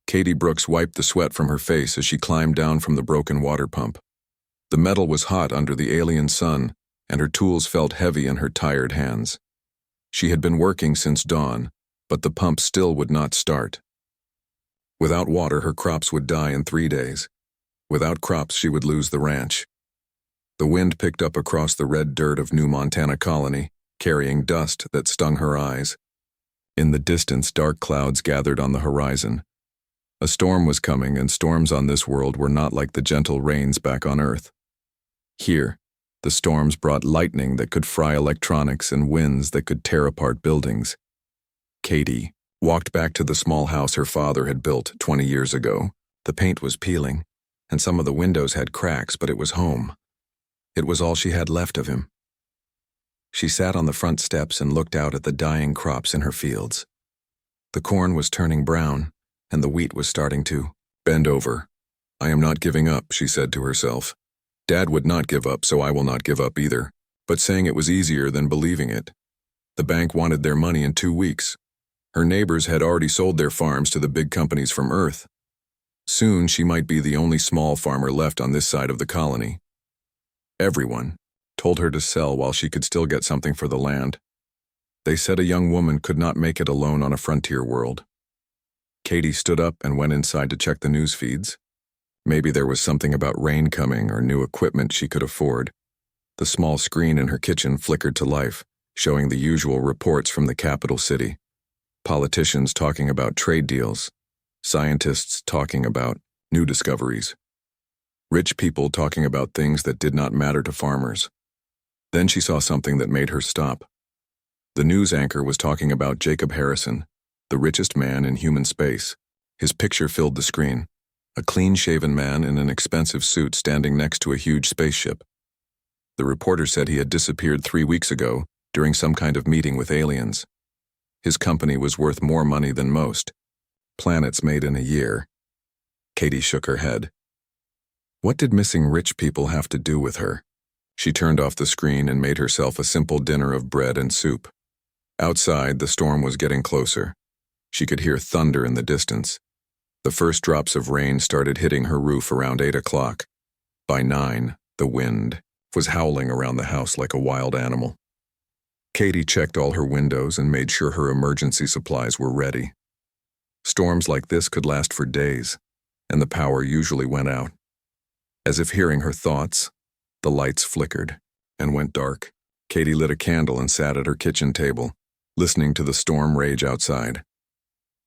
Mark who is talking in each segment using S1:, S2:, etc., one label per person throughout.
S1: Katie Brooks wiped the sweat from her face as she climbed down from the broken water pump. The metal was hot under the alien sun, and her tools felt heavy in her tired hands. She had been working since dawn, but the pump still would not start. Without water, her crops would die in 3 days. Without crops, she would lose the ranch. The wind picked up across the red dirt of New Montana Colony, carrying dust that stung her eyes. In the distance, dark clouds gathered on the horizon. A storm was coming, and storms on this world were not like the gentle rains back on Earth. Here, the storms brought lightning that could fry electronics and winds that could tear apart buildings. Katie walked back to the small house her father had built 20 years ago. The paint was peeling, and some of the windows had cracks, but it was home. It was all she had left of him. She sat on the front steps and looked out at the dying crops in her fields. The corn was turning brown, and the wheat was starting to bend over. "I am not giving up," she said to herself. "Dad would not give up, so I will not give up either." But saying it was easier than believing it. The bank wanted their money in 2 weeks. Her neighbors had already sold their farms to the big companies from Earth. Soon she might be the only small farmer left on this side of the colony. Everyone told her to sell while she could still get something for the land. They said a young woman could not make it alone on a frontier world. Katie stood up and went inside to check the news feeds. Maybe there was something about rain coming or new equipment she could afford. The small screen in her kitchen flickered to life, showing the usual reports from the capital city. Politicians talking about trade deals. Scientists talking about new discoveries. Rich people talking about things that did not matter to farmers. Then she saw something that made her stop. The news anchor was talking about Jacob Harrison, the richest man in human space. His picture filled the screen, a clean-shaven man in an expensive suit standing next to a huge spaceship. The reporter said he had disappeared 3 weeks ago during some kind of meeting with aliens. His company was worth more money than most. Planets made in a year. Katie shook her head. What did missing rich people have to do with her? She turned off the screen and made herself a simple dinner of bread and soup. Outside, the storm was getting closer. She could hear thunder in the distance. The first drops of rain started hitting her roof around 8 o'clock. By 9, the wind was howling around the house like a wild animal. Katie checked all her windows and made sure her emergency supplies were ready. Storms like this could last for days, and the power usually went out. As if hearing her thoughts, the lights flickered and went dark. Katie lit a candle and sat at her kitchen table, listening to the storm rage outside.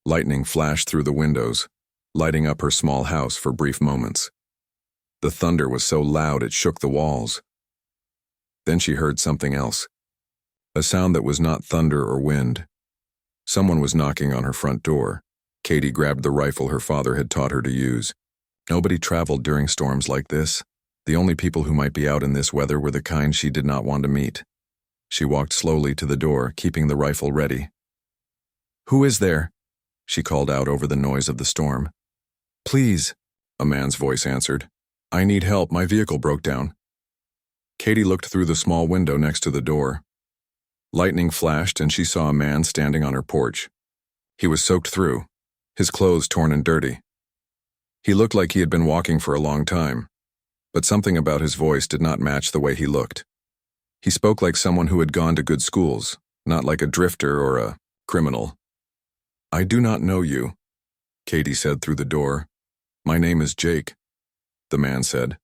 S1: Lightning flashed through the windows, lighting up her small house for brief moments. The thunder was so loud it shook the walls. Then she heard something else, a sound that was not thunder or wind. Someone was knocking on her front door. Katie grabbed the rifle her father had taught her to use. Nobody traveled during storms like this. The only people who might be out in this weather were the kind she did not want to meet. She walked slowly to the door, keeping the rifle ready. "Who is there?" she called out over the noise of the storm. "Please," a man's voice answered. "I need help. My vehicle broke down." Katie looked through the small window next to the door. Lightning flashed and she saw a man standing on her porch. He was soaked through, his clothes torn and dirty. He looked like he had been walking for a long time, but something about his voice did not match the way he looked. He spoke like someone who had gone to good schools, not like a drifter or a criminal. "I do not know you," Katie said through the door. "My name is Jake," the man said.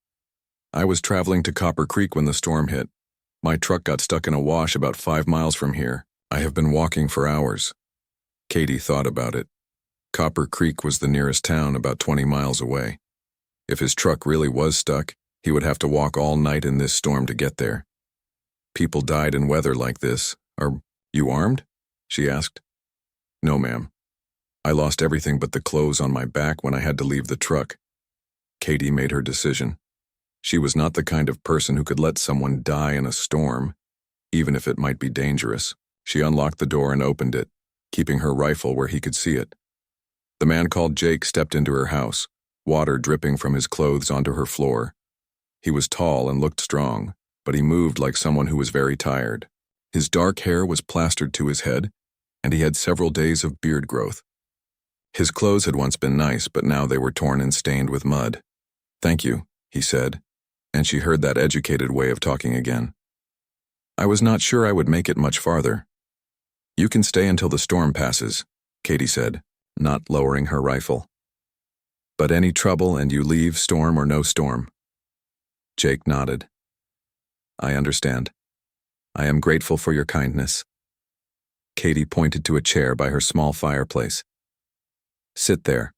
S1: "I was traveling to Copper Creek when the storm hit. My truck got stuck in a wash about 5 miles from here. I have been walking for hours." Katie thought about it. Copper Creek was the nearest town, about 20 miles away. If his truck really was stuck, he would have to walk all night in this storm to get there. People died in weather like this. "Are you armed?" she asked. "No, ma'am. I lost everything but the clothes on my back when I had to leave the truck." Katie made her decision. She was not the kind of person who could let someone die in a storm, even if it might be dangerous. She unlocked the door and opened it, keeping her rifle where he could see it. The man called Jake stepped into her house, water dripping from his clothes onto her floor. He was tall and looked strong, but he moved like someone who was very tired. His dark hair was plastered to his head, and he had several days of beard growth. His clothes had once been nice, but now they were torn and stained with mud. "Thank you," he said, and she heard that educated way of talking again. "I was not sure I would make it much farther." "You can stay until the storm passes," Katie said, not lowering her rifle. "But any trouble and you leave, storm or no storm." Jake nodded. "I understand. I am grateful for your kindness." Katie pointed to a chair by her small fireplace. "Sit there.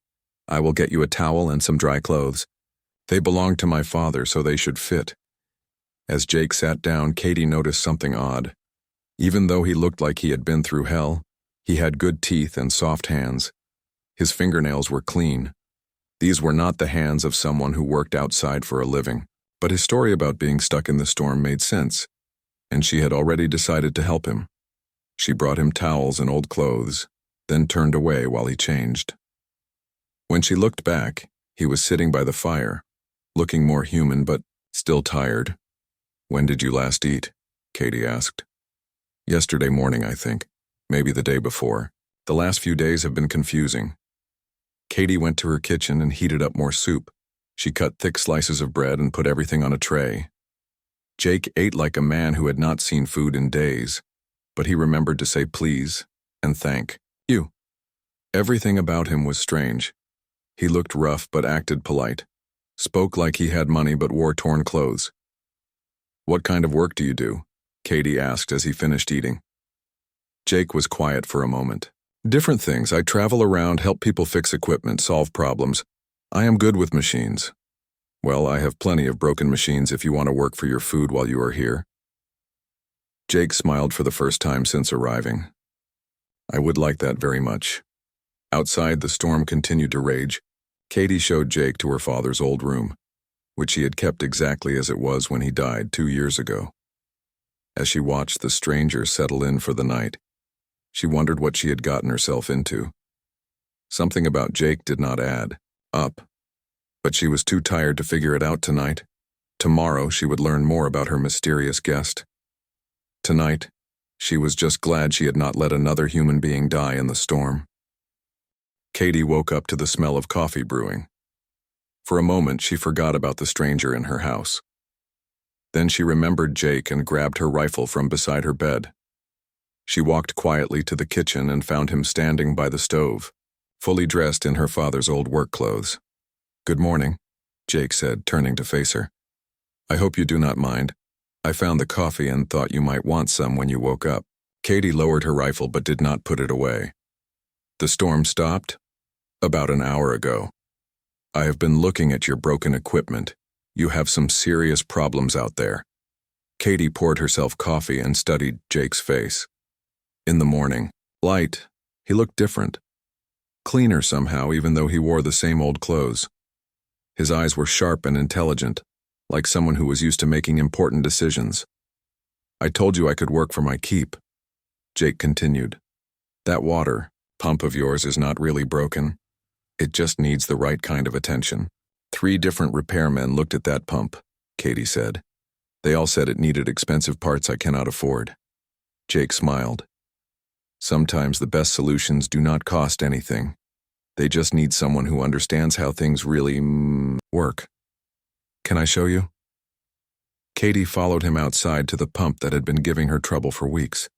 S1: I will get you a towel and some dry clothes. They belong to my father, so they should fit." As Jake sat down, Katie noticed something odd. Even though he looked like he had been through hell, he had good teeth and soft hands. His fingernails were clean. These were not the hands of someone who worked outside for a living, but his story about being stuck in the storm made sense, and she had already decided to help him. She brought him towels and old clothes, then turned away while he changed. When she looked back, he was sitting by the fire, looking more human but still tired. "When did you last eat?" Katie asked. "Yesterday morning, I think. Maybe the day before. The last few days have been confusing." Katie went to her kitchen and heated up more soup. She cut thick slices of bread and put everything on a tray. Jake ate like a man who had not seen food in days, but he remembered to say please and thank you. Everything about him was strange. He looked rough but acted polite, spoke like he had money but wore torn clothes. "What kind of work do you do?" Katie asked as he finished eating. Jake was quiet for a moment. "Different things. I travel around, help people fix equipment, solve problems. I am good with machines." "Well, I have plenty of broken machines if you want to work for your food while you are here." Jake smiled for the first time since arriving. "I would like that very much." Outside, the storm continued to rage. Katie showed Jake to her father's old room, which he had kept exactly as it was when he died 2 years ago. As she watched the stranger settle in for the night, she wondered what she had gotten herself into. Something about Jake did not add up, but she was too tired to figure it out tonight. Tomorrow she would learn more about her mysterious guest. Tonight, she was just glad she had not let another human being die in the storm. Katie woke up to the smell of coffee brewing. For a moment, she forgot about the stranger in her house. Then she remembered Jake and grabbed her rifle from beside her bed. She walked quietly to the kitchen and found him standing by the stove, fully dressed in her father's old work clothes. "Good morning," Jake said, turning to face her. "I hope you do not mind. I found the coffee and thought you might want some when you woke up." Katie lowered her rifle but did not put it away. "The storm stopped? About an hour ago. I have been looking at your broken equipment. You have some serious problems out there." Katie poured herself coffee and studied Jake's face. In the morning, light, he looked different. Cleaner somehow, even though he wore the same old clothes. His eyes were sharp and intelligent, like someone who was used to making important decisions. "I told you I could work for my keep," Jake continued. "That water pump of yours is not really broken. It just needs the right kind of attention." 3 different repairmen looked at that pump, Katie said. They all said it needed expensive parts I cannot afford. Jake smiled. "Sometimes the best solutions do not cost anything. They just need someone who understands how things really work. Can I show you?" Katie followed him outside to the pump that had been giving her trouble for weeks.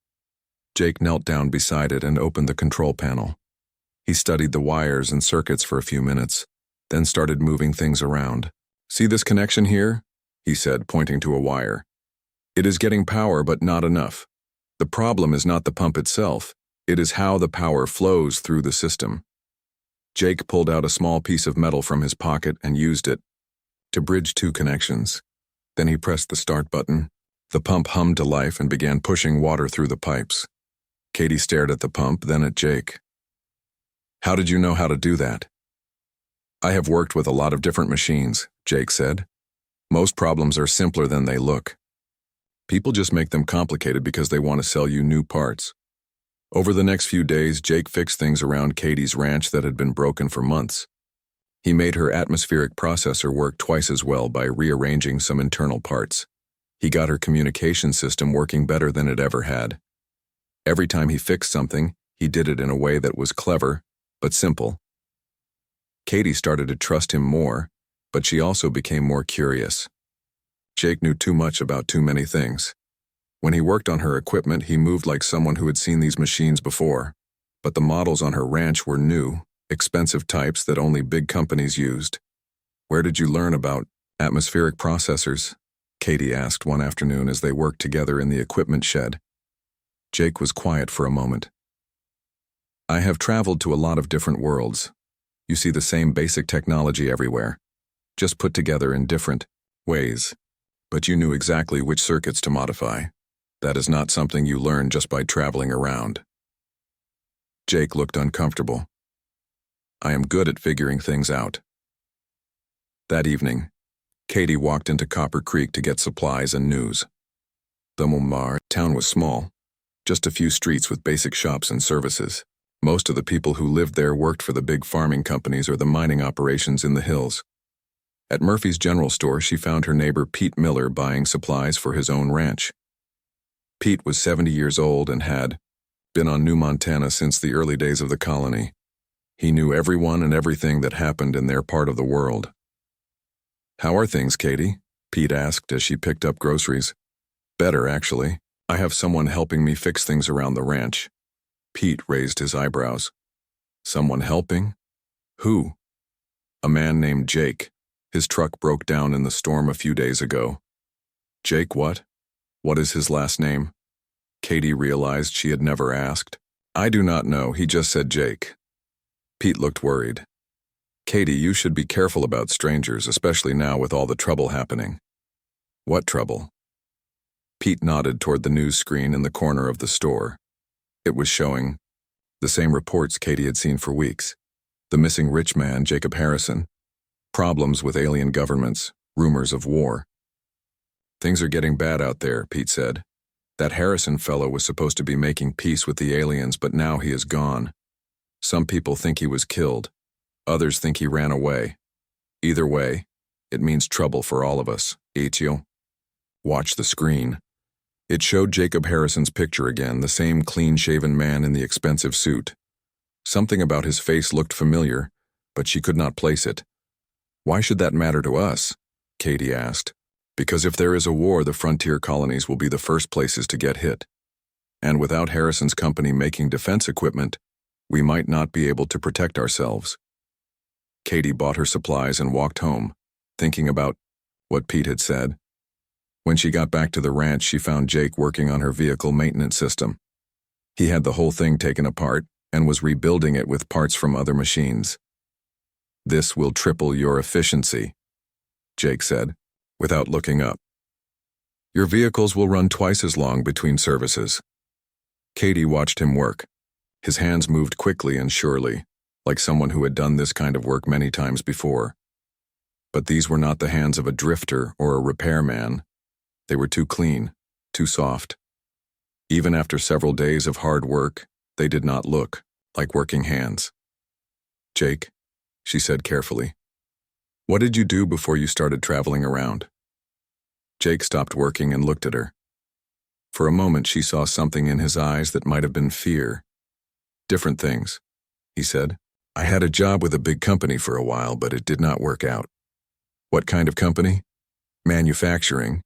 S1: Jake knelt down beside it and opened the control panel. He studied the wires and circuits for a few minutes, then started moving things around. "See this connection here?" he said, pointing to a wire. "It is getting power, but not enough. The problem is not the pump itself, it is how the power flows through the system." Jake pulled out a small piece of metal from his pocket and used it to bridge 2 connections. Then he pressed the start button. The pump hummed to life and began pushing water through the pipes. Katie stared at the pump, then at Jake. "How did you know how to do that?" "I have worked with a lot of different machines," Jake said. "Most problems are simpler than they look. People just make them complicated because they want to sell you new parts." Over the next few days, Jake fixed things around Katie's ranch that had been broken for months. He made her atmospheric processor work twice as well by rearranging some internal parts. He got her communication system working better than it ever had. Every time he fixed something, he did it in a way that was clever, but simple. Katie started to trust him more, but she also became more curious. Jake knew too much about too many things. When he worked on her equipment, he moved like someone who had seen these machines before. But the models on her ranch were new, expensive types that only big companies used. "Where did you learn about atmospheric processors?" Katie asked one afternoon as they worked together in the equipment shed. Jake was quiet for a moment. "I have traveled to a lot of different worlds. You see the same basic technology everywhere, just put together in different ways. But you knew exactly which circuits to modify. That is not something you learn just by traveling around." Jake looked uncomfortable. "I am good at figuring things out." That evening, Katie walked into Copper Creek to get supplies and news. The Mulmar town was small, just a few streets with basic shops and services. Most of the people who lived there worked for the big farming companies or the mining operations in the hills. At Murphy's General Store, she found her neighbor Pete Miller buying supplies for his own ranch. Pete was 70 years old and had been on New Montana since the early days of the colony. He knew everyone and everything that happened in their part of the world. "How are things, Katie?" Pete asked as she picked up groceries. "Better, actually. I have someone helping me fix things around the ranch." Pete raised his eyebrows. "Someone helping? Who?" "A man named Jake. His truck broke down in the storm a few days ago." "Jake what? What is his last name?" Katie realized she had never asked. "I do not know, he just said Jake." Pete looked worried. "Katie, you should be careful about strangers, especially now with all the trouble happening." "What trouble?" Pete nodded toward the news screen in the corner of the store. It was showing the same reports Katie had seen for weeks. The missing rich man, Jacob Harrison. Problems with alien governments. Rumors of war. "Things are getting bad out there," Pete said. "That Harrison fellow was supposed to be making peace with the aliens, but now he is gone. Some people think he was killed. Others think he ran away. Either way, it means trouble for all of us. Etio." Watch the screen. It showed Jacob Harrison's picture again, the same clean-shaven man in the expensive suit. Something about his face looked familiar, but she could not place it. "Why should that matter to us?" Katie asked. "Because if there is a war, the frontier colonies will be the first places to get hit. And without Harrison's company making defense equipment, we might not be able to protect ourselves." Katie bought her supplies and walked home, thinking about what Pete had said. When she got back to the ranch, she found Jake working on her vehicle maintenance system. He had the whole thing taken apart and was rebuilding it with parts from other machines. "This will triple your efficiency," Jake said, without looking up. "Your vehicles will run twice as long between services." Katie watched him work. His hands moved quickly and surely, like someone who had done this kind of work many times before. But these were not the hands of a drifter or a repairman. They were too clean, too soft. Even after several days of hard work, they did not look like working hands. "Jake," she said carefully, "what did you do before you started traveling around?" Jake stopped working and looked at her. For a moment she saw something in his eyes that might have been fear. "Different things," he said. "I had a job with a big company for a while, but it did not work out." "What kind of company?" "Manufacturing.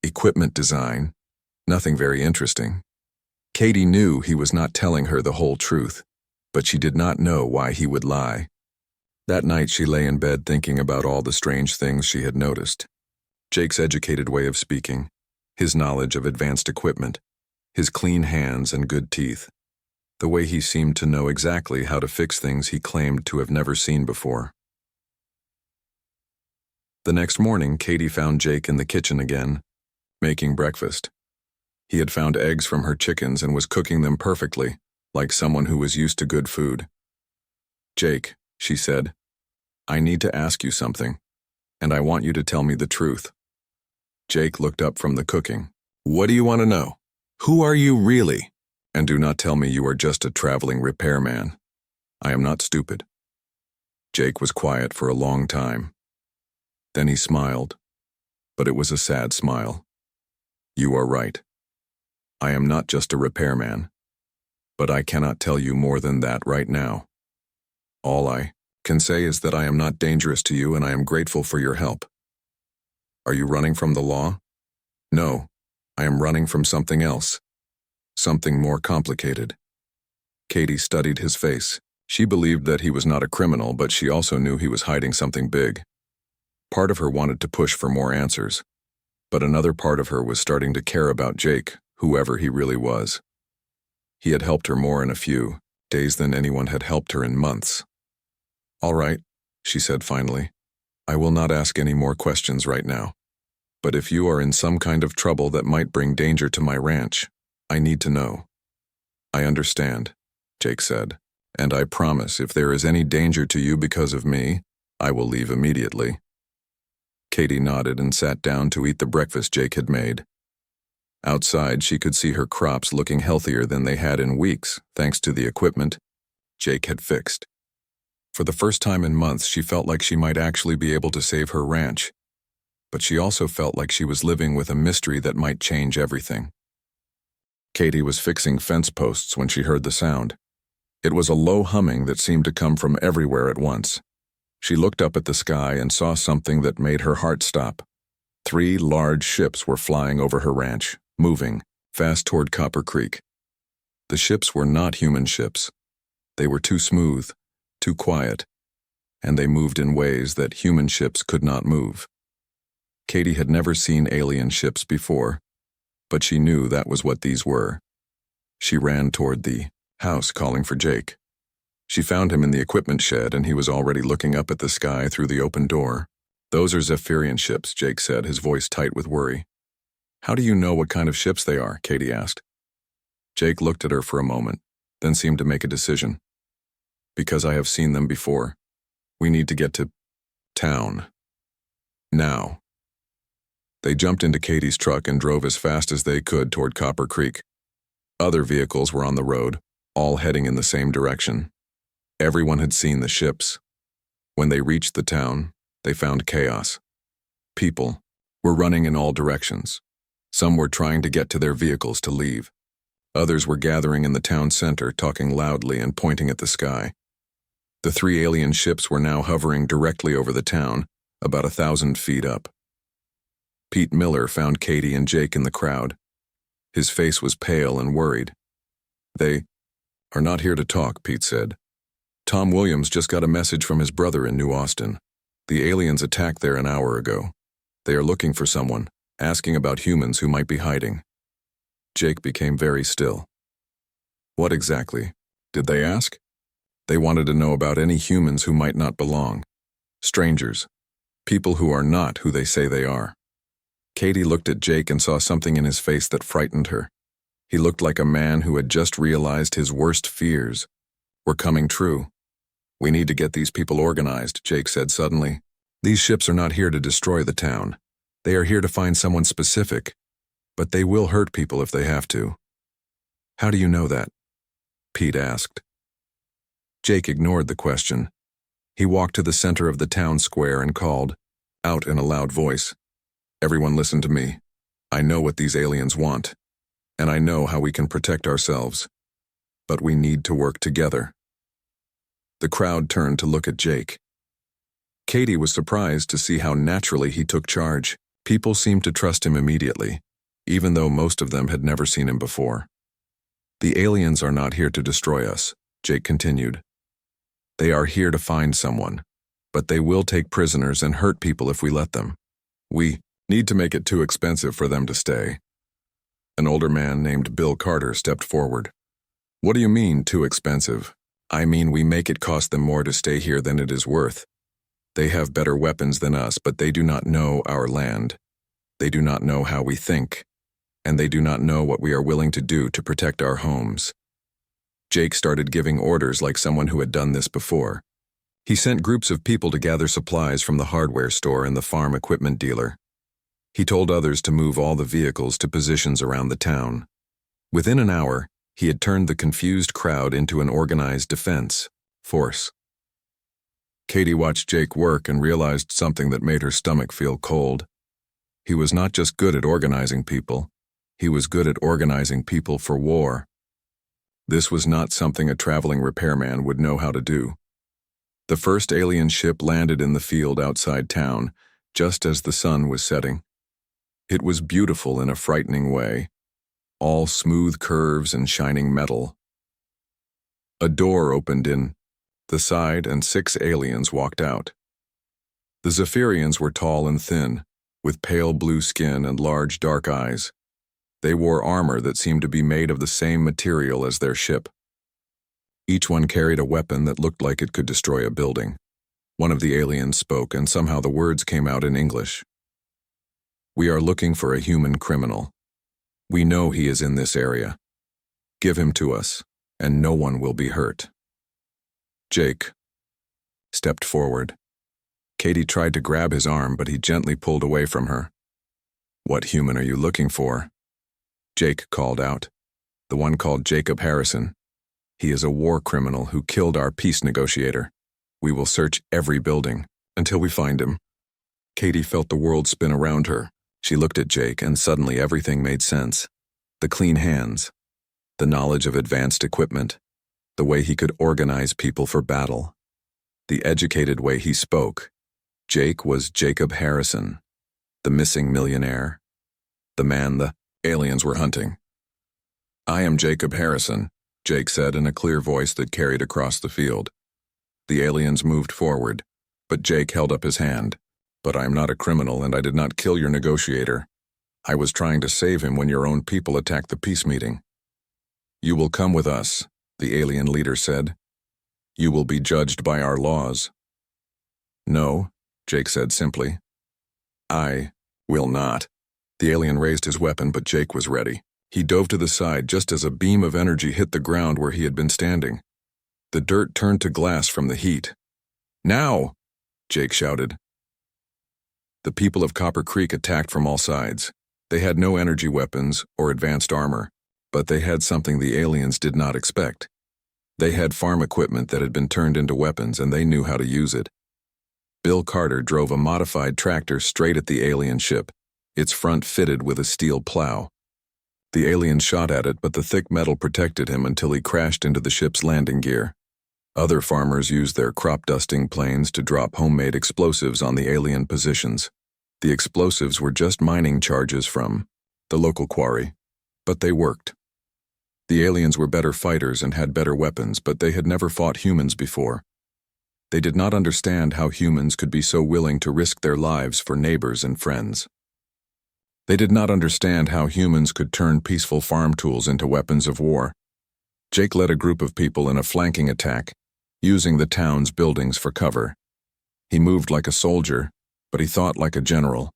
S1: Equipment design. Nothing very interesting." Katie knew he was not telling her the whole truth, but she did not know why he would lie. That night she lay in bed thinking about all the strange things she had noticed. Jake's educated way of speaking, his knowledge of advanced equipment, his clean hands and good teeth, the way he seemed to know exactly how to fix things he claimed to have never seen before. The next morning, Katie found Jake in the kitchen again, making breakfast. He had found eggs from her chickens and was cooking them perfectly, like someone who was used to good food. "Jake," she said, "I need to ask you something, and I want you to tell me the truth." Jake looked up from the cooking. "What do you want to know? Who are you really? And do not tell me you are just a traveling repairman. I am not stupid." Jake was quiet for a long time. Then he smiled, but it was a sad smile. "You are right. I am not just a repairman, but I cannot tell you more than that right now. All I can say is that I am not dangerous to you and I am grateful for your help. Are you running from the law? No, I am running from something else. Something more complicated. Katie studied his face. She believed that he was not a criminal, but she also knew he was hiding something big. Part of her wanted to push for more answers, but another part of her was starting to care about Jake, whoever he really was. He had helped her more in a few days than anyone had helped her in months. All right, she said finally. I will not ask any more questions right now. But if you are in some kind of trouble that might bring danger to my ranch, I need to know. I understand, Jake said, and I promise if there is any danger to you because of me, I will leave immediately. Katie nodded and sat down to eat the breakfast Jake had made. Outside, she could see her crops looking healthier than they had in weeks, thanks to the equipment Jake had fixed. For the first time in months, she felt like she might actually be able to save her ranch, but she also felt like she was living with a mystery that might change everything. Katie was fixing fence posts when she heard the sound. It was a low humming that seemed to come from everywhere at once. She looked up at the sky and saw something that made her heart stop. 3 large ships were flying over her ranch, moving fast toward Copper Creek. The ships were not human ships. They were too smooth, too quiet, and they moved in ways that human ships could not move. Katie had never seen alien ships before, but she knew that was what these were. She ran toward the house calling for Jake. She found him in the equipment shed and he was already looking up at the sky through the open door. Those are Zephyrian ships, Jake said, his voice tight with worry. How do you know what kind of ships they are? Katie asked. Jake looked at her for a moment, then seemed to make a decision. Because I have seen them before. We need to get to town. Now. They jumped into Katie's truck and drove as fast as they could toward Copper Creek. Other vehicles were on the road, all heading in the same direction. Everyone had seen the ships. When they reached the town, they found chaos. People were running in all directions. Some were trying to get to their vehicles to leave. Others were gathering in the town center, talking loudly and pointing at the sky. The 3 alien ships were now hovering directly over the town, about 1,000 feet up. Pete Miller found Katie and Jake in the crowd. His face was pale and worried. They are not here to talk, Pete said. Tom Williams just got a message from his brother in New Austin. The aliens attacked there an hour ago. They are looking for someone, asking about humans who might be hiding. Jake became very still. What exactly? Did they ask? They wanted to know about any humans who might not belong. Strangers. People who are not who they say they are. Katie looked at Jake and saw something in his face that frightened her. He looked like a man who had just realized his worst fears were coming true. We need to get these people organized, Jake said suddenly. These ships are not here to destroy the town. They are here to find someone specific, but they will hurt people if they have to. How do you know that? Pete asked. Jake ignored the question. He walked to the center of the town square and called, out in a loud voice. Everyone listen to me. I know what these aliens want, and I know how we can protect ourselves. But we need to work together. The crowd turned to look at Jake. Katie was surprised to see how naturally he took charge. People seemed to trust him immediately, even though most of them had never seen him before. The aliens are not here to destroy us, Jake continued. They are here to find someone, but they will take prisoners and hurt people if we let them. We need to make it too expensive for them to stay. An older man named Bill Carter stepped forward. What do you mean, too expensive? I mean we make it cost them more to stay here than it is worth. They have better weapons than us, but they do not know our land. They do not know how we think, and they do not know what we are willing to do to protect our homes. Jake started giving orders like someone who had done this before. He sent groups of people to gather supplies from the hardware store and the farm equipment dealer. He told others to move all the vehicles to positions around the town. Within an hour, he had turned the confused crowd into an organized defense force. Katie watched Jake work and realized something that made her stomach feel cold. He was not just good at organizing people, he was good at organizing people for war. This was not something a traveling repairman would know how to do. The first alien ship landed in the field outside town, just as the sun was setting. It was beautiful in a frightening way, all smooth curves and shining metal. A door opened in the side and 6 aliens walked out. The Zephyrians were tall and thin, with pale blue skin and large dark eyes. They wore armor that seemed to be made of the same material as their ship. Each one carried a weapon that looked like it could destroy a building. One of the aliens spoke, and somehow the words came out in English. "We are looking for a human criminal. We know he is in this area. Give him to us, and no one will be hurt." Jake stepped forward. Katie tried to grab his arm, but he gently pulled away from her. "What human are you looking for?" Jake called out. "The one called Jacob Harrison. He is a war criminal who killed our peace negotiator. We will search every building until we find him." Katie felt the world spin around her. She looked at Jake, and suddenly everything made sense. The clean hands, the knowledge of advanced equipment, the way he could organize people for battle, the educated way he spoke. Jake was Jacob Harrison, the missing millionaire, the man the aliens were hunting. "I am Jacob Harrison," Jake said in a clear voice that carried across the field. The aliens moved forward, but Jake held up his hand. "But I am not a criminal, and I did not kill your negotiator. I was trying to save him when your own people attacked the peace meeting." "You will come with us," the alien leader said. "You will be judged by our laws." "No," Jake said simply. "I will not." The alien raised his weapon, but Jake was ready. He dove to the side just as a beam of energy hit the ground where he had been standing. The dirt turned to glass from the heat. "Now!" Jake shouted. The people of Copper Creek attacked from all sides. They had no energy weapons or advanced armor, but they had something the aliens did not expect. They had farm equipment that had been turned into weapons, and they knew how to use it. Bill Carter drove a modified tractor straight at the alien ship, its front fitted with a steel plow. The alien shot at it, but the thick metal protected him until he crashed into the ship's landing gear. Other farmers used their crop-dusting planes to drop homemade explosives on the alien positions. The explosives were just mining charges from the local quarry, but they worked. The aliens were better fighters and had better weapons, but they had never fought humans before. They did not understand how humans could be so willing to risk their lives for neighbors and friends. They did not understand how humans could turn peaceful farm tools into weapons of war. Jake led a group of people in a flanking attack, using the town's buildings for cover. He moved like a soldier, but he thought like a general.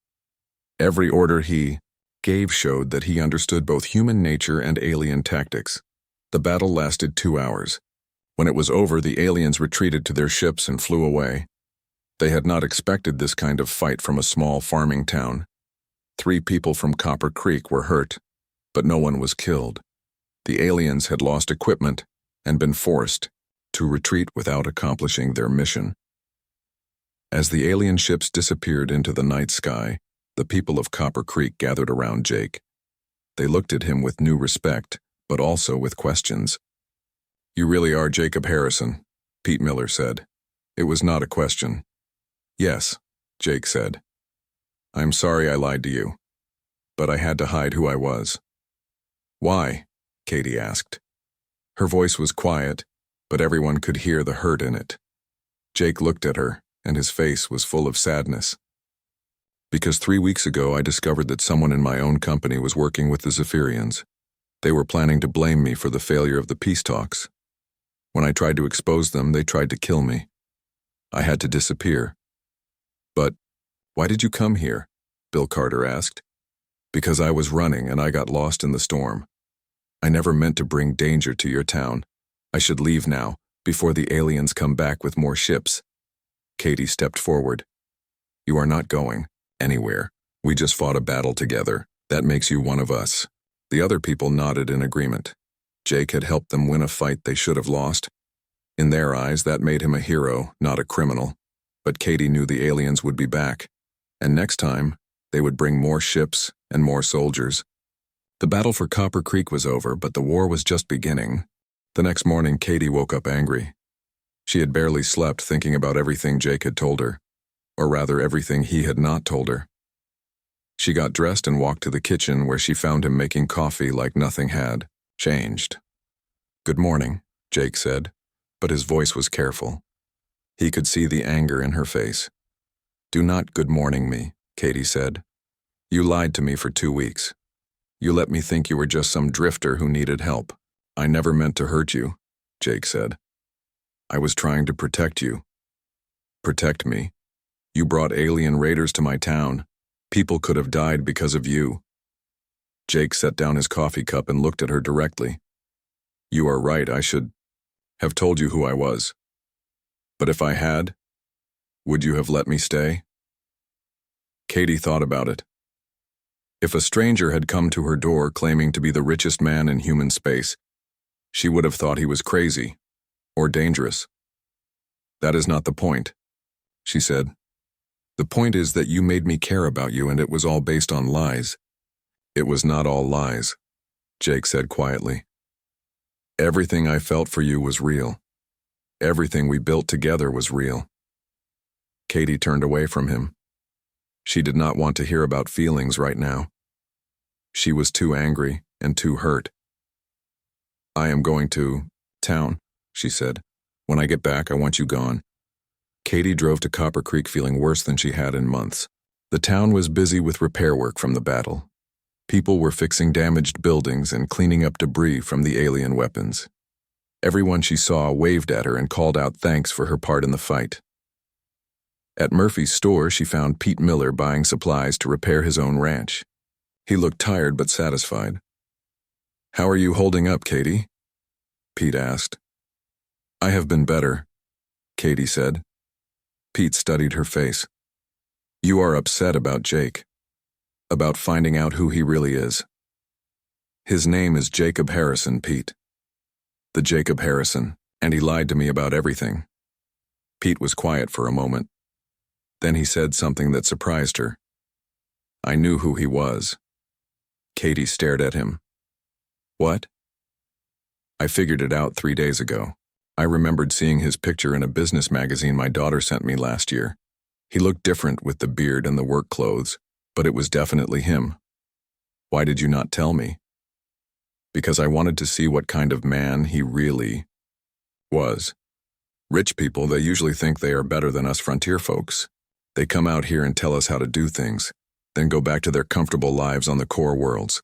S1: Every order he gave showed that he understood both human nature and alien tactics. The battle lasted 2 hours. When it was over, the aliens retreated to their ships and flew away. They had not expected this kind of fight from a small farming town. 3 people from Copper Creek were hurt, but no one was killed. The aliens had lost equipment and been forced to retreat without accomplishing their mission. As the alien ships disappeared into the night sky, the people of Copper Creek gathered around Jake. They looked at him with new respect, but also with questions. "You really are Jacob Harrison," Pete Miller said. It was not a question. "Yes," Jake said. "I'm sorry I lied to you, but I had to hide who I was." "Why?" Katie asked. Her voice was quiet, but everyone could hear the hurt in it. Jake looked at her, and his face was full of sadness. "Because 3 weeks ago I discovered that someone in my own company was working with the Zephyrians. They were planning to blame me for the failure of the peace talks. When I tried to expose them, they tried to kill me. I had to disappear." "But why did you come here?" Bill Carter asked. "Because I was running and I got lost in the storm. I never meant to bring danger to your town. I should leave now, before the aliens come back with more ships." Katie stepped forward. "You are not going anywhere. We just fought a battle together. That makes you one of us." The other people nodded in agreement. Jake had helped them win a fight they should have lost. In their eyes, that made him a hero, not a criminal. But Katie knew the aliens would be back, and next time, they would bring more ships and more soldiers. The battle for Copper Creek was over, but the war was just beginning. The next morning, Katie woke up angry. She had barely slept, thinking about everything Jake had told her, or rather everything he had not told her. She got dressed and walked to the kitchen, where she found him making coffee like nothing had changed. "Good morning," Jake said, but his voice was careful. He could see the anger in her face. "Do not good morning me," Katie said. "You lied to me for 2 weeks. You let me think you were just some drifter who needed help." "I never meant to hurt you," Jake said. "I was trying to protect you." "Protect me? You brought alien raiders to my town. People could have died because of you." Jake set down his coffee cup and looked at her directly. "You are right, I should have told you who I was. But if I had, would you have let me stay?" Katie thought about it. If a stranger had come to her door claiming to be the richest man in human space, she would have thought he was crazy or dangerous. "That is not the point," she said. "The point is that you made me care about you, and it was all based on lies." "It was not all lies," Jake said quietly. "Everything I felt for you was real. Everything we built together was real." Katie turned away from him. She did not want to hear about feelings right now. She was too angry and too hurt. "I am going to town," she said. "When I get back, I want you gone." Katie drove to Copper Creek feeling worse than she had in months. The town was busy with repair work from the battle. People were fixing damaged buildings and cleaning up debris from the alien weapons. Everyone she saw waved at her and called out thanks for her part in the fight. At Murphy's store, she found Pete Miller buying supplies to repair his own ranch. He looked tired but satisfied. "How are you holding up, Katie?" Pete asked. "I have been better," Katie said. Pete studied her face. "You are upset about Jake. About finding out who he really is." "His name is Jacob Harrison, Pete. The Jacob Harrison, and he lied to me about everything." Pete was quiet for a moment. Then he said something that surprised her. "I knew who he was." Katie stared at him. "What?" "I figured it out 3 days ago. I remembered seeing his picture in a business magazine my daughter sent me last year. He looked different with the beard and the work clothes, but it was definitely him." "Why did you not tell me?" "Because I wanted to see what kind of man he really was. Rich people, they usually think they are better than us frontier folks. They come out here and tell us how to do things, then go back to their comfortable lives on the core worlds."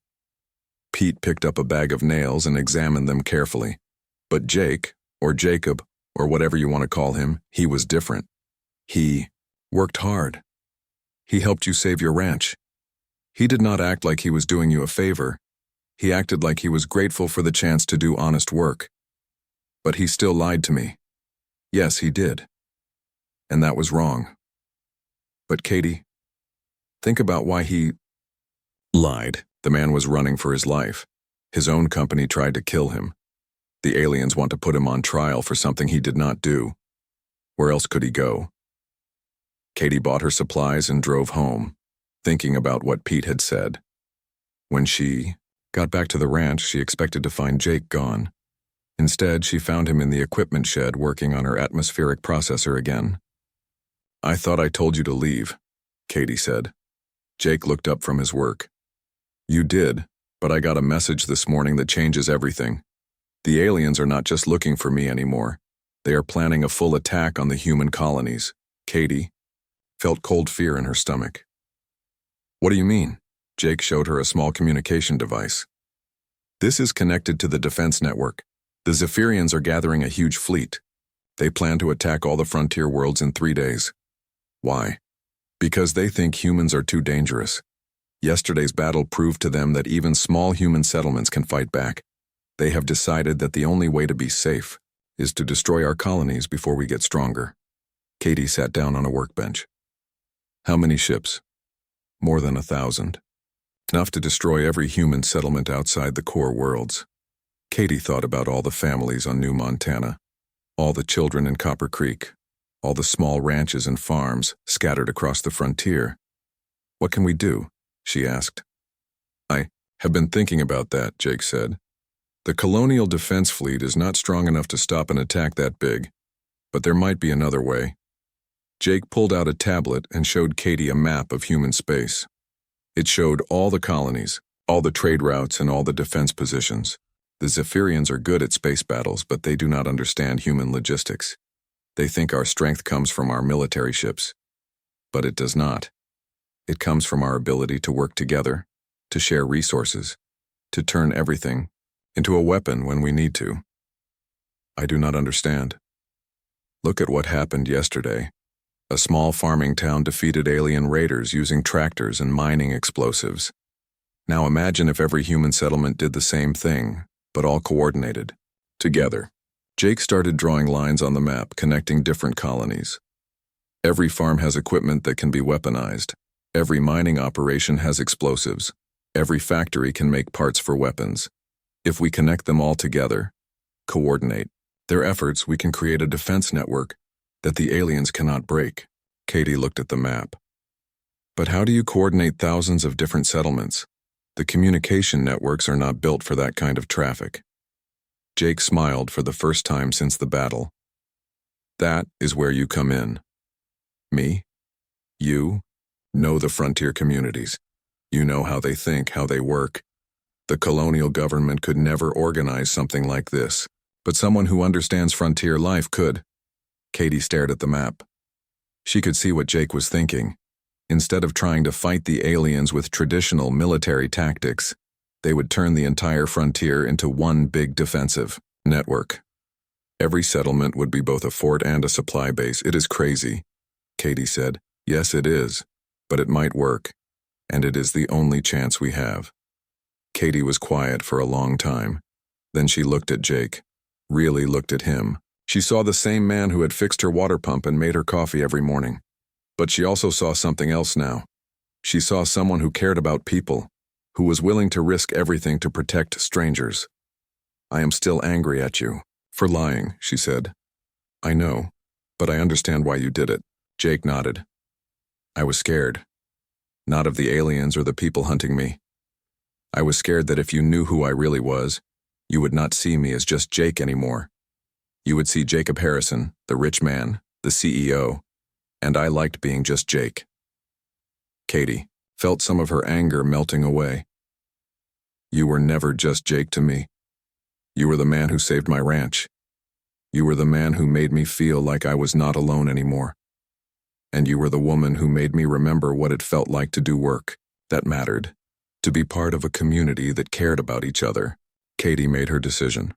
S1: Pete picked up a bag of nails and examined them carefully. But Jake, or Jacob, or whatever you want to call him, he was different. He worked hard. He helped you save your ranch. He did not act like he was doing you a favor. He acted like he was grateful for the chance to do honest work. But he still lied to me. Yes, he did. And that was wrong. But Katie, think about why he lied. The man was running for his life. His own company tried to kill him. The aliens want to put him on trial for something he did not do. Where else could he go? Katie bought her supplies and drove home, thinking about what Pete had said. When she got back to the ranch, she expected to find Jake gone. Instead, she found him in the equipment shed working on her atmospheric processor again. "I thought I told you to leave," Katie said. Jake looked up from his work. "You did, but I got a message this morning that changes everything. The aliens are not just looking for me anymore. They are planning a full attack on the human colonies." Katie felt cold fear in her stomach. "What do you mean?" Jake showed her a small communication device. "This is connected to the defense network. The Zephyrians are gathering a huge fleet. They plan to attack all the frontier worlds in 3 days. Why? Because they think humans are too dangerous. Yesterday's battle proved to them that even small human settlements can fight back. They have decided that the only way to be safe is to destroy our colonies before we get stronger." Katie sat down on a workbench. "How many ships?" "More than 1,000. Enough to destroy every human settlement outside the core worlds." Katie thought about all the families on New Montana, all the children in Copper Creek, all the small ranches and farms scattered across the frontier. "What can we do?" she asked. "I have been thinking about that," Jake said. "The Colonial Defense Fleet is not strong enough to stop an attack that big. But there might be another way. Jake pulled out a tablet and showed Katie a map of human space. It showed all the colonies, all the trade routes, and all the defense positions. The Zephyrians are good at space battles, but they do not understand human logistics. They think our strength comes from our military ships. But it does not. It comes from our ability to work together, to share resources, to turn everything into a weapon when we need to. I do not understand. Look at what happened yesterday. A small farming town defeated alien raiders using tractors and mining explosives. Now imagine if every human settlement did the same thing, but all coordinated, together. Jake started drawing lines on the map connecting different colonies. Every farm has equipment that can be weaponized. Every mining operation has explosives. Every factory can make parts for weapons. If we connect them all together, coordinate their efforts, we can create a defense network that the aliens cannot break. Katie looked at the map. But how do you coordinate thousands of different settlements? The communication networks are not built for that kind of traffic. Jake smiled for the first time since the battle. That is where you come in. Me? You know the frontier communities. You know how they think, how they work. The colonial government could never organize something like this, but someone who understands frontier life could. Katie stared at the map. She could see what Jake was thinking. Instead of trying to fight the aliens with traditional military tactics, they would turn the entire frontier into one big defensive network. Every settlement would be both a fort and a supply base. It is crazy, Katie said. Yes, it is, but it might work, and it is the only chance we have. Katie was quiet for a long time. Then she looked at Jake, really looked at him. She saw the same man who had fixed her water pump and made her coffee every morning. But she also saw something else now. She saw someone who cared about people, who was willing to risk everything to protect strangers. I am still angry at you for lying, she said. I know, but I understand why you did it. Jake nodded. I was scared. Not of the aliens or the people hunting me. I was scared that if you knew who I really was, you would not see me as just Jake anymore. You would see Jacob Harrison, the rich man, the CEO, and I liked being just Jake. Katie felt some of her anger melting away. You were never just Jake to me. You were the man who saved my ranch. You were the man who made me feel like I was not alone anymore. And you were the woman who made me remember what it felt like to do work that mattered, to be part of a community that cared about each other. Katie made her decision.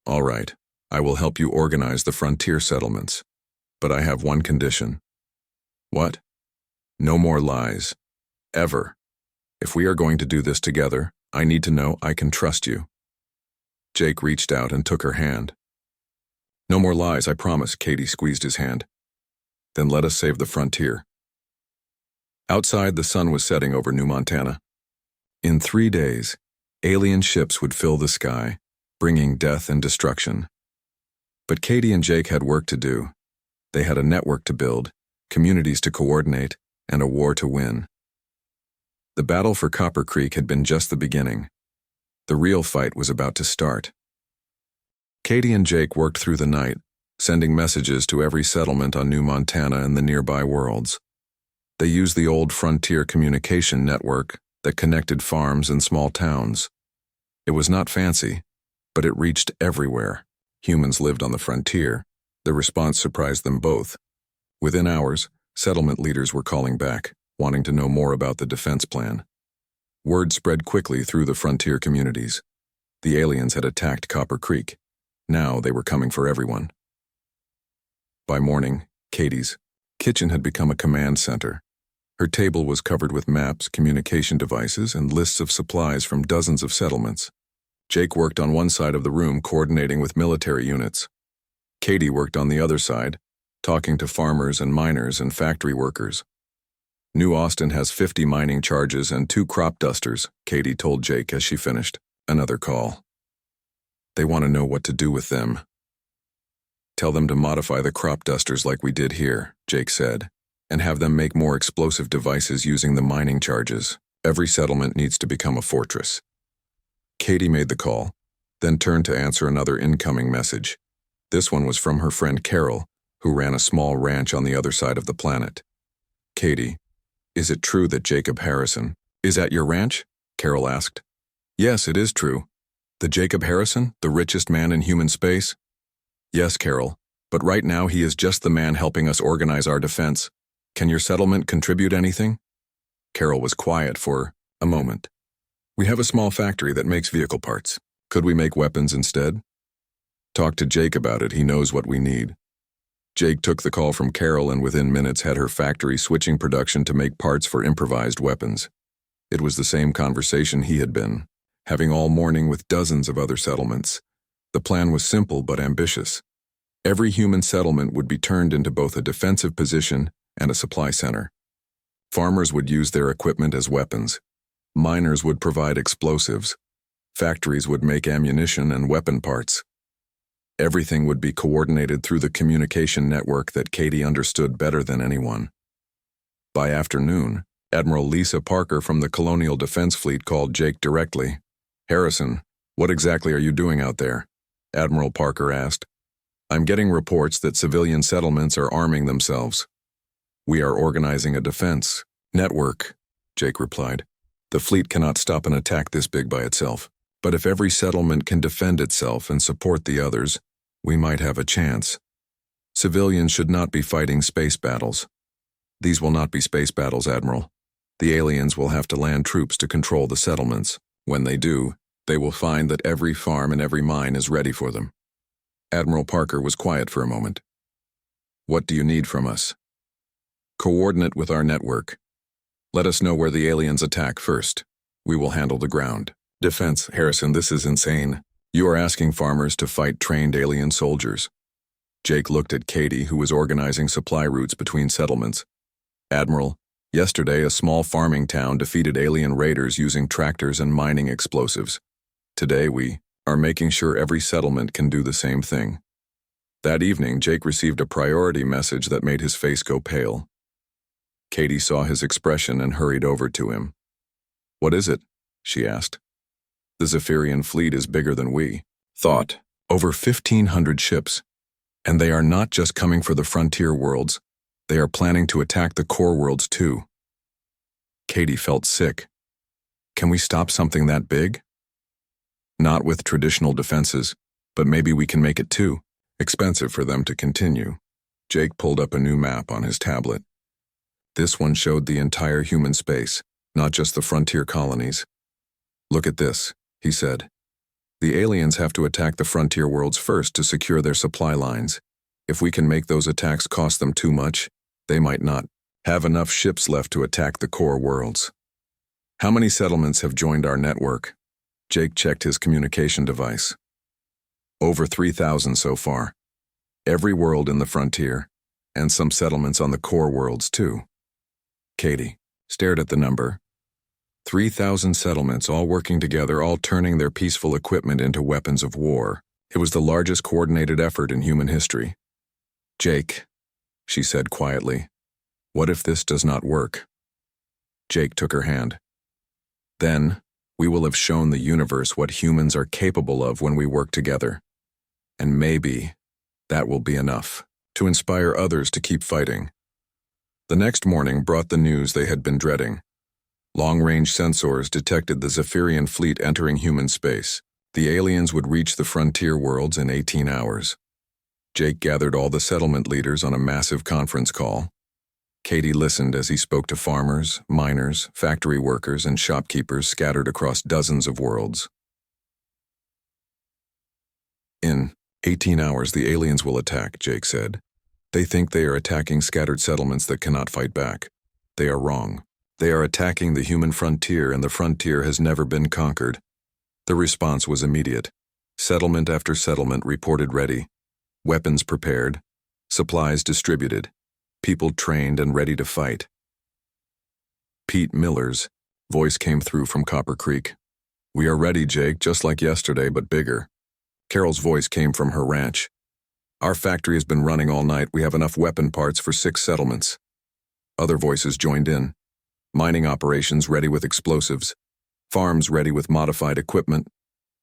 S1: All right, I will help you organize the frontier settlements. But I have one condition. What? No more lies. Ever. If we are going to do this together, I need to know I can trust you. Jake reached out and took her hand. No more lies, I promise, Katie squeezed his hand. Then let us save the frontier. Outside, the sun was setting over New Montana. In 3 days, alien ships would fill the sky, bringing death and destruction. But Katie and Jake had work to do. They had a network to build, communities to coordinate, and a war to win. The battle for Copper Creek had been just the beginning. The real fight was about to start. Katie and Jake worked through the night, sending messages to every settlement on New Montana and the nearby worlds. They used the old frontier communication network that connected farms and small towns. It was not fancy, but it reached everywhere. Humans lived on the frontier. The response surprised them both. Within hours, settlement leaders were calling back, wanting to know more about the defense plan. Word spread quickly through the frontier communities. The aliens had attacked Copper Creek. Now they were coming for everyone. By morning, Katie's kitchen had become a command center. Her table was covered with maps, communication devices, and lists of supplies from dozens of settlements. Jake worked on one side of the room coordinating with military units. Katie worked on the other side, talking to farmers and miners and factory workers. New Austin has 50 mining charges and 2 crop dusters, Katie told Jake as she finished. Another call. They want to know what to do with them. Tell them to modify the crop dusters like we did here, Jake said, and have them make more explosive devices using the mining charges. Every settlement needs to become a fortress. Katie made the call, then turned to answer another incoming message. This one was from her friend Carol, who ran a small ranch on the other side of the planet. Katie, is it true that Jacob Harrison is at your ranch? Carol asked. Yes, it is true. The Jacob Harrison, the richest man in human space? Yes, Carol, but right now he is just the man helping us organize our defense. Can your settlement contribute anything? Carol was quiet for a moment. We have a small factory that makes vehicle parts. Could we make weapons instead? Talk to Jake about it, he knows what we need. Jake took the call from Carol and within minutes had her factory switching production to make parts for improvised weapons. It was the same conversation he had been having all morning with dozens of other settlements. The plan was simple but ambitious. Every human settlement would be turned into both a defensive position and a supply center. Farmers would use their equipment as weapons. Miners would provide explosives. Factories would make ammunition and weapon parts. Everything would be coordinated through the communication network that Katie understood better than anyone. By afternoon, Admiral Lisa Parker from the Colonial Defense Fleet called Jake directly. Harrison, what exactly are you doing out there? Admiral Parker asked. I'm getting reports that civilian settlements are arming themselves. We are organizing a defense network, Jake replied. The fleet cannot stop an attack this big by itself, but if every settlement can defend itself and support the others, we might have a chance. Civilians should not be fighting space battles. These will not be space battles, Admiral. The aliens will have to land troops to control the settlements. When they do, they will find that every farm and every mine is ready for them. Admiral Parker was quiet for a moment. What do you need from us? Coordinate with our network. Let us know where the aliens attack first. We will handle the ground. Defense, Harrison, this is insane. You are asking farmers to fight trained alien soldiers. Jake looked at Katie, who was organizing supply routes between settlements. Admiral, yesterday a small farming town defeated alien raiders using tractors and mining explosives. Today we are making sure every settlement can do the same thing. That evening, Jake received a priority message that made his face go pale. Katie saw his expression and hurried over to him. What is it? She asked. The Zephyrian fleet is bigger than we thought. Over 1,500 ships. And they are not just coming for the frontier worlds. They are planning to attack the core worlds too. Katie felt sick. Can we stop something that big? Not with traditional defenses, but maybe we can make it too expensive for them to continue. Jake pulled up a new map on his tablet. This one showed the entire human space, not just the frontier colonies. Look at this, he said. The aliens have to attack the frontier worlds first to secure their supply lines. If we can make those attacks cost them too much, they might not have enough ships left to attack the core worlds. How many settlements have joined our network? Jake checked his communication device. Over 3,000 so far. Every world in the frontier, and some settlements on the core worlds too. Katie stared at the number. 3,000 settlements all working together, all turning their peaceful equipment into weapons of war. It was the largest coordinated effort in human history. Jake, she said quietly, what if this does not work? Jake took her hand. Then, we will have shown the universe what humans are capable of when we work together. And maybe that will be enough to inspire others to keep fighting. The next morning brought the news they had been dreading. Long-range sensors detected the Zephyrian fleet entering human space. The aliens would reach the frontier worlds in 18 hours. Jake gathered all the settlement leaders on a massive conference call. Katie listened as he spoke to farmers, miners, factory workers, and shopkeepers scattered across dozens of worlds. In 18 hours, the aliens will attack, Jake said. They think they are attacking scattered settlements that cannot fight back. They are wrong. They are attacking the human frontier, and the frontier has never been conquered. The response was immediate. Settlement after settlement reported ready. Weapons prepared. Supplies distributed. People trained and ready to fight. Pete Miller's voice came through from Copper Creek. We are ready, Jake, just like yesterday, but bigger. Carol's voice came from her ranch. Our factory has been running all night. We have enough weapon parts for 6 settlements. Other voices joined in. Mining operations ready with explosives. Farms ready with modified equipment.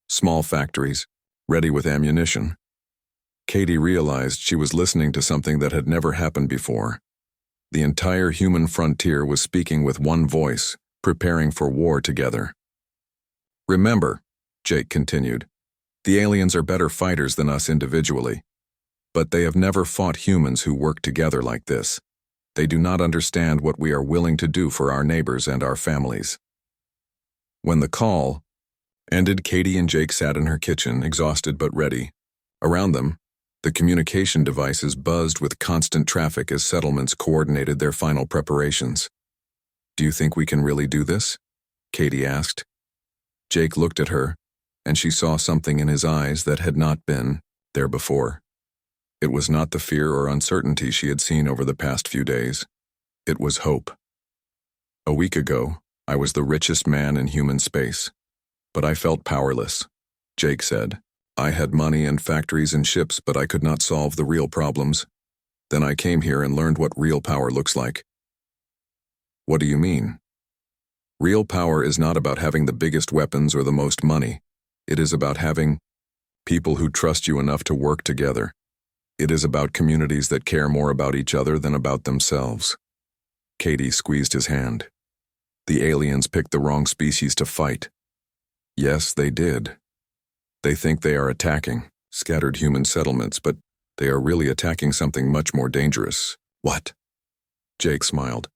S1: Small factories ready with ammunition. Katie realized she was listening to something that had never happened before. The entire human frontier was speaking with one voice, preparing for war together. "Remember," Jake continued, "the aliens are better fighters than us individually. But they have never fought humans who work together like this. They do not understand what we are willing to do for our neighbors and our families." When the call ended, Katie and Jake sat in her kitchen, exhausted but ready. Around them, the communication devices buzzed with constant traffic as settlements coordinated their final preparations. "Do you think we can really do this?" Katie asked. Jake looked at her, and she saw something in his eyes that had not been there before. It was not the fear or uncertainty she had seen over the past few days. It was hope. "A week ago, I was the richest man in human space. But I felt powerless," Jake said. "I had money and factories and ships, but I could not solve the real problems. Then I came here and learned what real power looks like." "What do you mean?" "Real power is not about having the biggest weapons or the most money. It is about having people who trust you enough to work together. It is about communities that care more about each other than about themselves." Katie squeezed his hand. "The aliens picked the wrong species to fight." "Yes, they did. They think they are attacking scattered human settlements, but they are really attacking something much more dangerous." "What?" Jake smiled.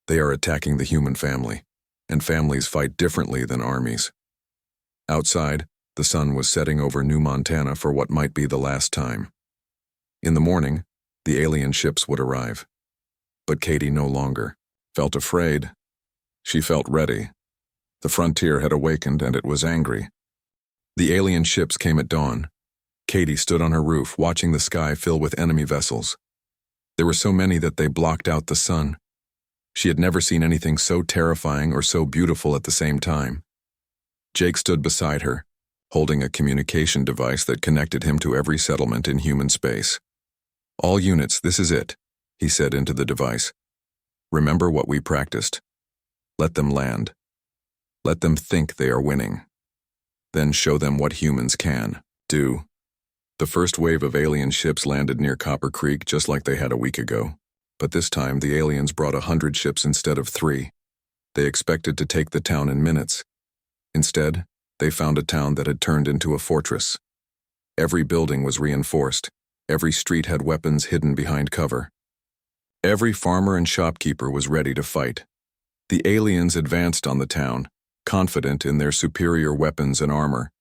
S1: "They are attacking the human family, and families fight differently than armies." Outside, the sun was setting over New Montana for what might be the last time. In the morning, the alien ships would arrive. But Katie no longer felt afraid. She felt ready. The frontier had awakened, and it was angry. The alien ships came at dawn. Katie stood on her roof, watching the sky fill with enemy vessels. There were so many that they blocked out the sun. She had never seen anything so terrifying or so beautiful at the same time. Jake stood beside her, holding a communication device that connected him to every settlement in human space. "All units, this is it," he said into the device. "Remember what we practiced. Let them land. Let them think they are winning. Then show them what humans can do." The first wave of alien ships landed near Copper Creek just like they had a week ago. But this time the aliens brought 100 ships instead of 3. They expected to take the town in minutes. Instead, they found a town that had turned into a fortress. Every building was reinforced. Every street had weapons hidden behind cover. Every farmer and shopkeeper was ready to fight. The aliens advanced on the town, confident in their superior weapons and armor.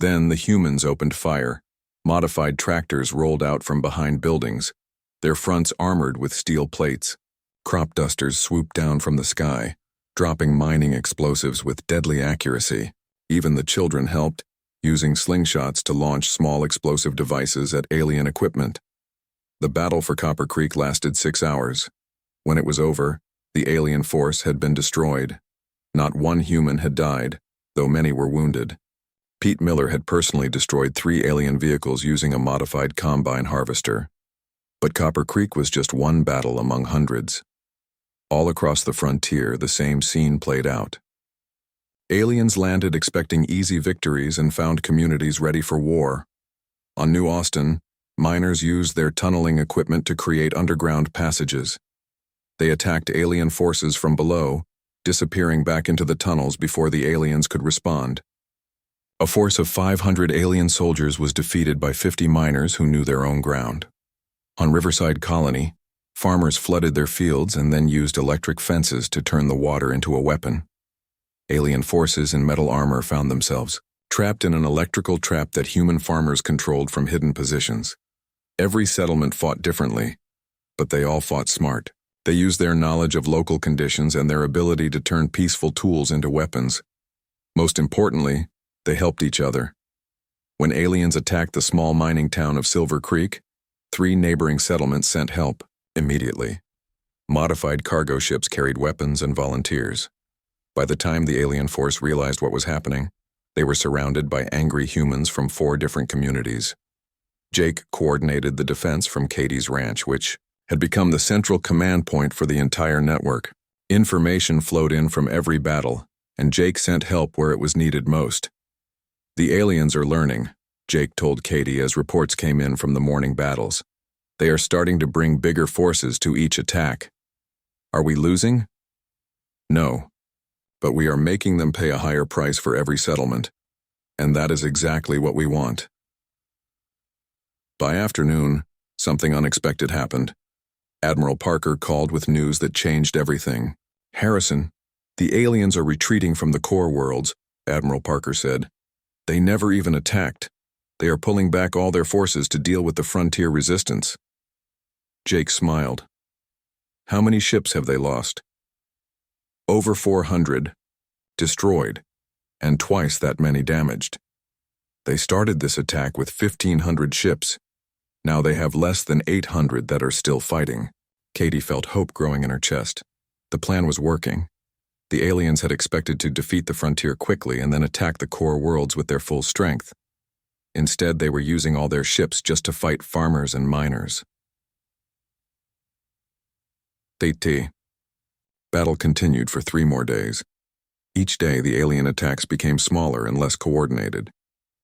S1: Then the humans opened fire. Modified tractors rolled out from behind buildings, their fronts armored with steel plates. Crop dusters swooped down from the sky, dropping mining explosives with deadly accuracy. Even the children helped, using slingshots to launch small explosive devices at alien equipment. The battle for Copper Creek lasted 6 hours. When it was over, the alien force had been destroyed. Not one human had died, though many were wounded. Pete Miller had personally destroyed 3 alien vehicles using a modified combine harvester. But Copper Creek was just one battle among hundreds. All across the frontier, the same scene played out. Aliens landed expecting easy victories and found communities ready for war. On New Austin, miners used their tunneling equipment to create underground passages. They attacked alien forces from below, disappearing back into the tunnels before the aliens could respond. A force of 500 alien soldiers was defeated by 50 miners who knew their own ground. On Riverside Colony, farmers flooded their fields and then used electric fences to turn the water into a weapon. Alien forces in metal armor found themselves trapped in an electrical trap that human farmers controlled from hidden positions. Every settlement fought differently, but they all fought smart. They used their knowledge of local conditions and their ability to turn peaceful tools into weapons. Most importantly, they helped each other. When aliens attacked the small mining town of Silver Creek, 3 neighboring settlements sent help immediately. Modified cargo ships carried weapons and volunteers. By the time the alien force realized what was happening, they were surrounded by angry humans from 4 different communities. Jake coordinated the defense from Katie's ranch, which had become the central command point for the entire network. Information flowed in from every battle, and Jake sent help where it was needed most. The aliens are learning, Jake told Katie as reports came in from the morning battles. They are starting to bring bigger forces to each attack. Are we losing? No. But we are making them pay a higher price for every settlement. And that is exactly what we want. By afternoon, something unexpected happened. Admiral Parker called with news that changed everything. Harrison, the aliens are retreating from the core worlds, Admiral Parker said. They never even attacked. They are pulling back all their forces to deal with the frontier resistance. Jake smiled. How many ships have they lost? Over 400, destroyed, and twice that many damaged. They started this attack with 1,500 ships. Now they have less than 800 that are still fighting. Katie felt hope growing in her chest. The plan was working. The aliens had expected to defeat the frontier quickly and then attack the core worlds with their full strength. Instead, they were using all their ships just to fight farmers and miners. T. Battle continued for 3 more days. Each day, the alien attacks became smaller and less coordinated.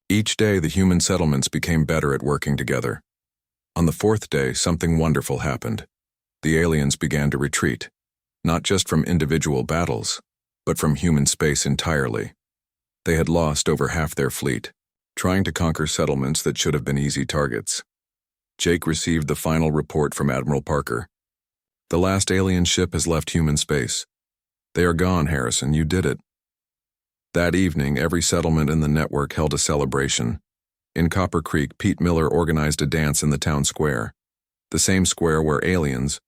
S1: Each day, the human settlements became better at working together. On the 4th day, something wonderful happened. The aliens began to retreat, not just from individual battles, but from human space entirely. They had lost over half their fleet, trying to conquer settlements that should have been easy targets. Jake received the final report from Admiral Parker. The last alien ship has left human space. They are gone, Harrison, you did it. That evening, every settlement in the network held a celebration. In Copper Creek, Pete Miller organized a dance in the town square. The same square where aliens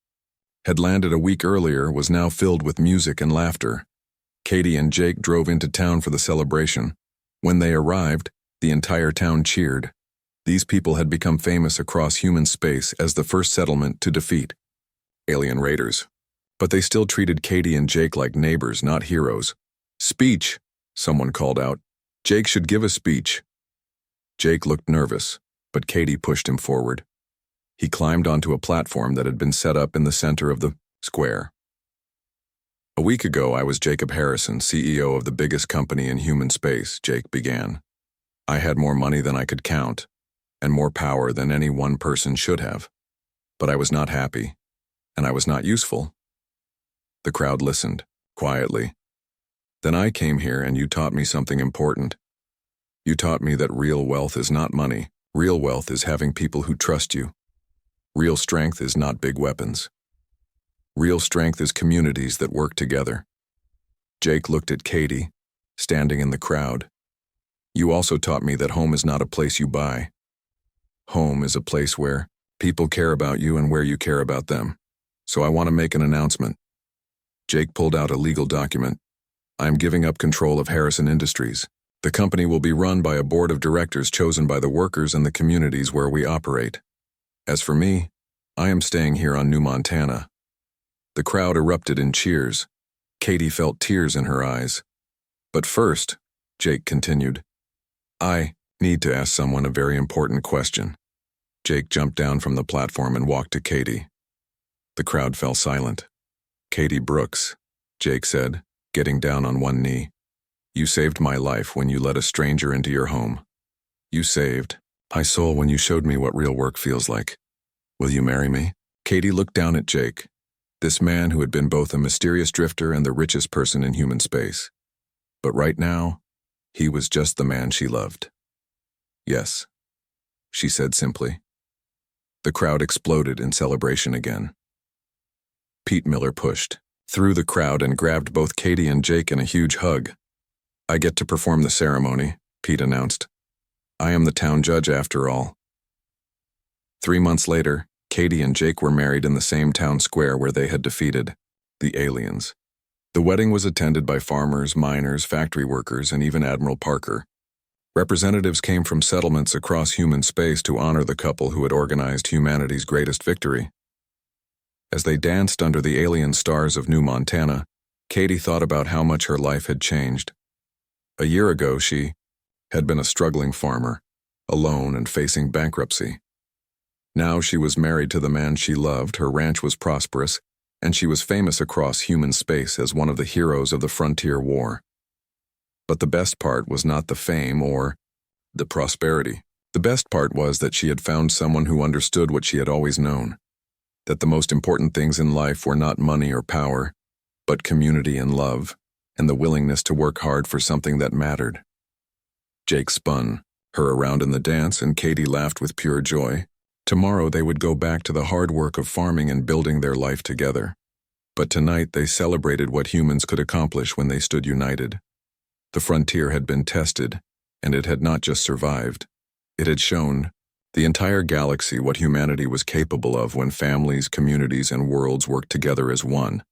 S1: had landed a week earlier was now filled with music and laughter. Katie and Jake drove into town for the celebration. When they arrived, the entire town cheered. These people had become famous across human space as the first settlement to defeat alien raiders. But they still treated Katie and Jake like neighbors, not heroes. Speech, someone called out. Jake should give a speech. Jake looked nervous, but Katie pushed him forward. He climbed onto a platform that had been set up in the center of the square. A week ago, I was Jacob Harrison, CEO of the biggest company in human space, Jake began. I had more money than I could count, and more power than any one person should have. But I was not happy, and I was not useful. The crowd listened, quietly. Then I came here and you taught me something important. You taught me that real wealth is not money. Real wealth is having people who trust you. Real strength is not big weapons. Real strength is communities that work together. Jake looked at Katie, standing in the crowd. You also taught me that home is not a place you buy. Home is a place where people care about you and where you care about them. So I want to make an announcement. Jake pulled out a legal document. I am giving up control of Harrison Industries. The company will be run by a board of directors chosen by the workers and the communities where we operate. As for me, I am staying here on New Montana. The crowd erupted in cheers. Katie felt tears in her eyes. But first, Jake continued, I need to ask someone a very important question. Jake jumped down from the platform and walked to Katie. The crowd fell silent. Katie Brooks, Jake said, getting down on one knee. You saved my life when you let a stranger into your home. You saved my soul when you showed me what real work feels like. Will you marry me? Katie looked down at Jake, this man who had been both a mysterious drifter and the richest person in human space. But right now, he was just the man she loved. Yes, she said simply. The crowd exploded in celebration again. Pete Miller pushed through the crowd and grabbed both Katie and Jake in a huge hug. I get to perform the ceremony, Pete announced. I am the town judge after all. 3 months later, Katie and Jake were married in the same town square where they had defeated the aliens. The wedding was attended by farmers, miners, factory workers, and even Admiral Parker. Representatives came from settlements across human space to honor the couple who had organized humanity's greatest victory. As they danced under the alien stars of New Montana, Katie thought about how much her life had changed. A year ago, she had been a struggling farmer, alone and facing bankruptcy. Now she was married to the man she loved, her ranch was prosperous, and she was famous across human space as one of the heroes of the frontier war. But the best part was not the fame or the prosperity. The best part was that she had found someone who understood what she had always known, that the most important things in life were not money or power, but community and love, and the willingness to work hard for something that mattered. Jake spun her around in the dance, and Katie laughed with pure joy. Tomorrow they would go back to the hard work of farming and building their life together. But tonight they celebrated what humans could accomplish when they stood united. The frontier had been tested, and it had not just survived. It had shown the entire galaxy what humanity was capable of when families, communities, and worlds worked together as one.